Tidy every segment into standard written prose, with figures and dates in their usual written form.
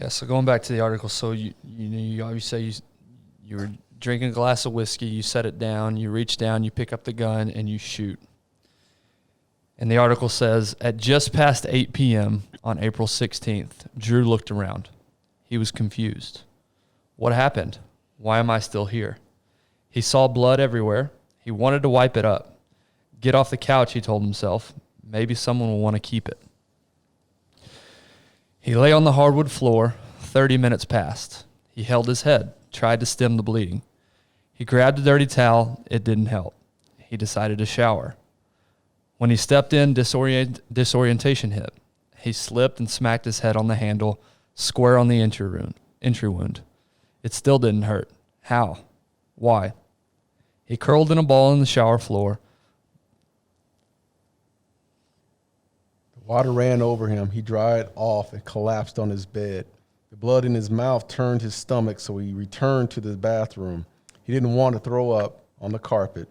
Yeah, so going back to the article, so you say you were drinking a glass of whiskey, you set it down, you reach down, you pick up the gun, and you shoot. And the article says, at just past 8 p.m. on April 16th, Drew looked around. He was confused. What happened? Why am I still here? He saw blood everywhere. He wanted to wipe it up. Get off the couch, he told himself. Maybe someone will want to keep it. He lay on the hardwood floor. 30 minutes passed. He held his head, tried to stem the bleeding. He grabbed a dirty towel. It didn't help. He decided to shower. When he stepped in, disorientation hit. He slipped and smacked his head on the handle, square on the entry wound. It still didn't hurt. How? Why? He curled in a ball on the shower floor. The water ran over him. He dried off and collapsed on his bed. The blood in his mouth turned his stomach, so he returned to the bathroom. He didn't want to throw up on the carpet.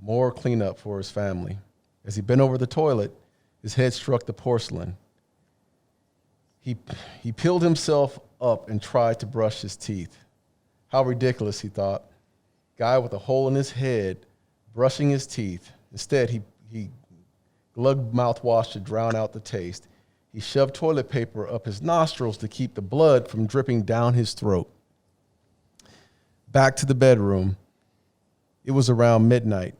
More cleanup for his family. As he bent over the toilet, his head struck the porcelain. He peeled himself up and tried to brush his teeth. How ridiculous, he thought. Guy with a hole in his head, brushing his teeth. Instead, he glugged mouthwash to drown out the taste. He shoved toilet paper up his nostrils to keep the blood from dripping down his throat. Back to the bedroom. It was around midnight.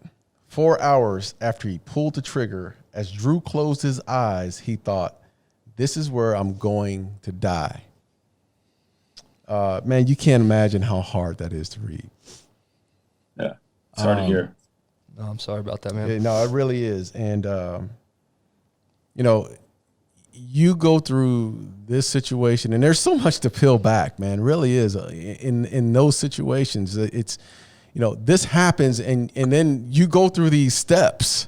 4 hours after he pulled the trigger, as Drew closed his eyes, he thought, this is where I'm going to die. Man, you can't imagine how hard that is to read. Yeah, it's hard to hear. No, I'm sorry about that, man. Yeah, no, it really is. And, you go through this situation, and there's so much to peel back, man. It really is. In those situations, it's, this happens, and then you go through these steps.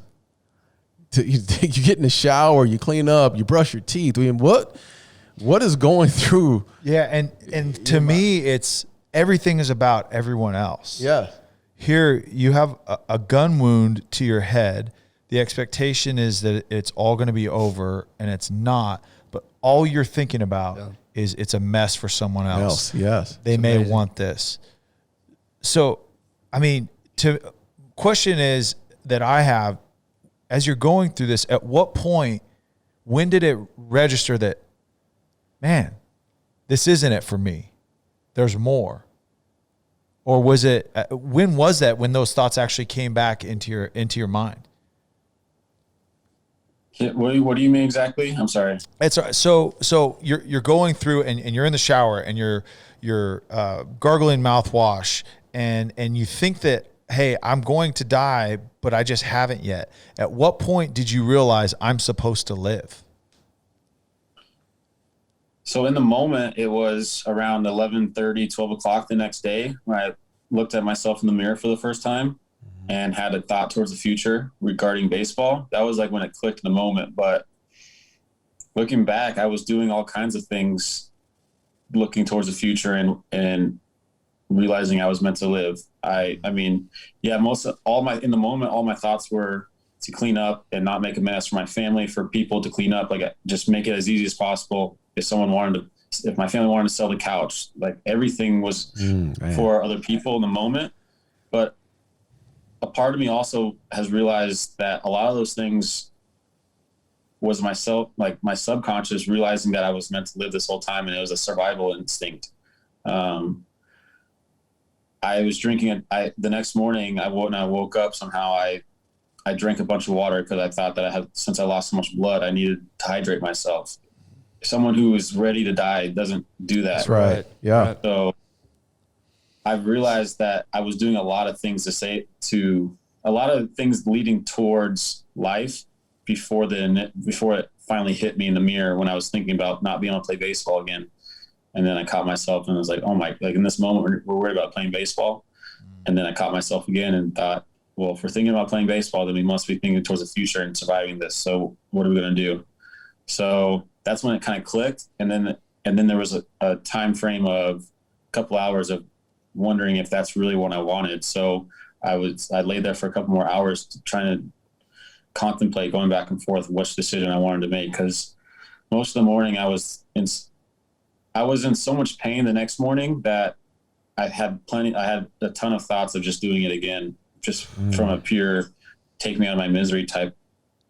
You get in the shower, you clean up, you brush your teeth. I mean, what is going through? Yeah, and to me, it's everything is about everyone else. Yeah. Here you have a gun wound to your head. The expectation is that it's all going to be over, and it's not. But all you're thinking about is it's a mess for someone else. Yes. They may want this. So, I mean, question is that I have, as you're going through this, at what point, when did it register that, man, this isn't it for me? There's more. Or was it, when was that when those thoughts actually came back into your mind? What do you mean exactly? I'm sorry. It's so you're going through and you're in the shower and you're gargling mouthwash and you think that, hey, I'm going to die, but I just haven't yet. At what point did you realize I'm supposed to live? So in the moment, it was around 11:30, 12 o'clock the next day when I looked at myself in the mirror for the first time and had a thought towards the future regarding baseball. That was like when it clicked in the moment. But looking back, I was doing all kinds of things looking towards the future and realizing I was meant to live. In the moment, all my thoughts were to clean up and not make a mess for my family, for people to clean up, like just make it as easy as possible. If my family wanted to sell the couch, like everything was for other people in the moment. But a part of me also has realized that a lot of those things was myself, like my subconscious realizing that I was meant to live this whole time, and it was a survival instinct. I was drinking the next morning. When I woke up, somehow I drank a bunch of water because I thought that since I lost so much blood, I needed to hydrate myself. Someone who is ready to die doesn't do that. That's right. Yeah. So I've realized that I was doing a lot of things a lot of things leading towards life before it finally hit me in the mirror when I was thinking about not being able to play baseball again. And then I caught myself and was like, oh my, like in this moment, we're worried about playing baseball. And then I caught myself again and thought, well, if we're thinking about playing baseball, then we must be thinking towards the future and surviving this. So what are we going to do? So that's when it kind of clicked. And then there was a time frame of a couple hours of wondering if that's really what I wanted. So I laid there for a couple more hours trying to contemplate, going back and forth which decision I wanted to make. Because most of the morning I was I was in so much pain the next morning that I had a ton of thoughts of just doing it again, just from a pure take me out of my misery type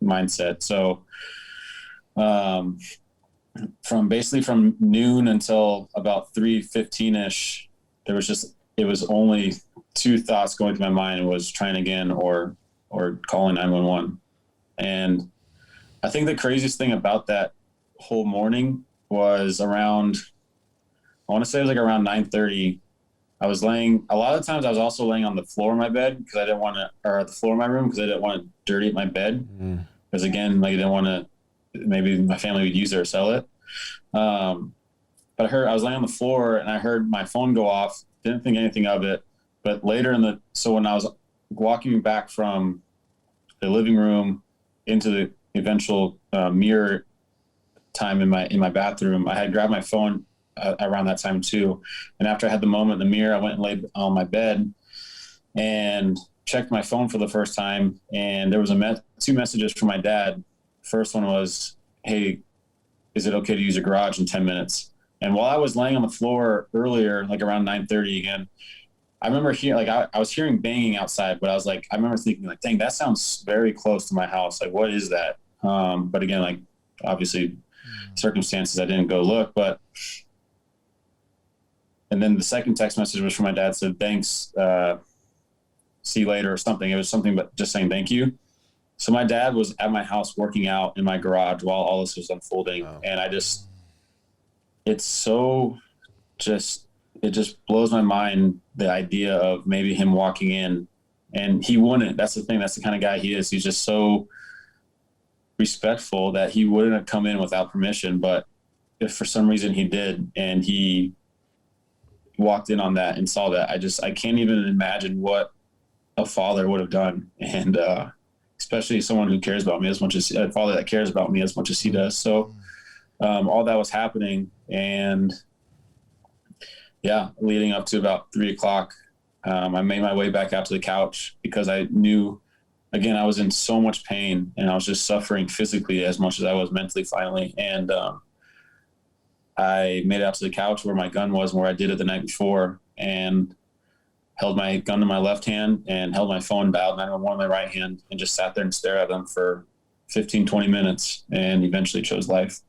mindset. So, from noon until about 3:15 ish, it was only two thoughts going through my mind. It was trying again or calling 911. And I think the craziest thing about that whole morning was around 9:30. I was laying, a lot of times I was also laying on the floor of my bed because I didn't want to, or the floor of my room because I didn't want to dirty my bed. Because again, like I didn't want to, maybe my family would use it or sell it. But I was laying on the floor and I heard my phone go off. Didn't think anything of it. But later so when I was walking back from the living room into the eventual mirror time in my bathroom, I had grabbed my phone around that time too. And after I had the moment in the mirror, I went and laid on my bed and checked my phone for the first time. And there was two messages from my dad. First one was, "Hey, is it okay to use your garage in 10 minutes?" And while I was laying on the floor earlier, like around 9:30 again, I remember I was hearing banging outside, but I remember thinking like, dang, that sounds very close to my house. Like, what is that? But again, like obviously circumstances, I didn't go look, and then the second text message was from my dad, said, "Thanks, see you later," or something. It was something, but just saying thank you. So my dad was at my house working out in my garage while all this was unfolding. Wow. And it just blows my mind, the idea of maybe him walking in, and he wouldn't. That's the thing. That's the kind of guy he is. He's just so respectful that he wouldn't have come in without permission. But if for some reason he did, and he walked in on that and saw that, I can't even imagine what a father would have done. And, especially someone who cares about me as much as a father that cares about me as much as he does. So, all that was happening, and leading up to about 3:00, I made my way back out to the couch because I knew, again, I was in so much pain and I was just suffering physically as much as I was mentally finally. And, I made it out to the couch where my gun was and where I did it the night before, and held my gun in my left hand and held my phone dialed 911 in my right hand and just sat there and stared at them for 15, 20 minutes and eventually chose life.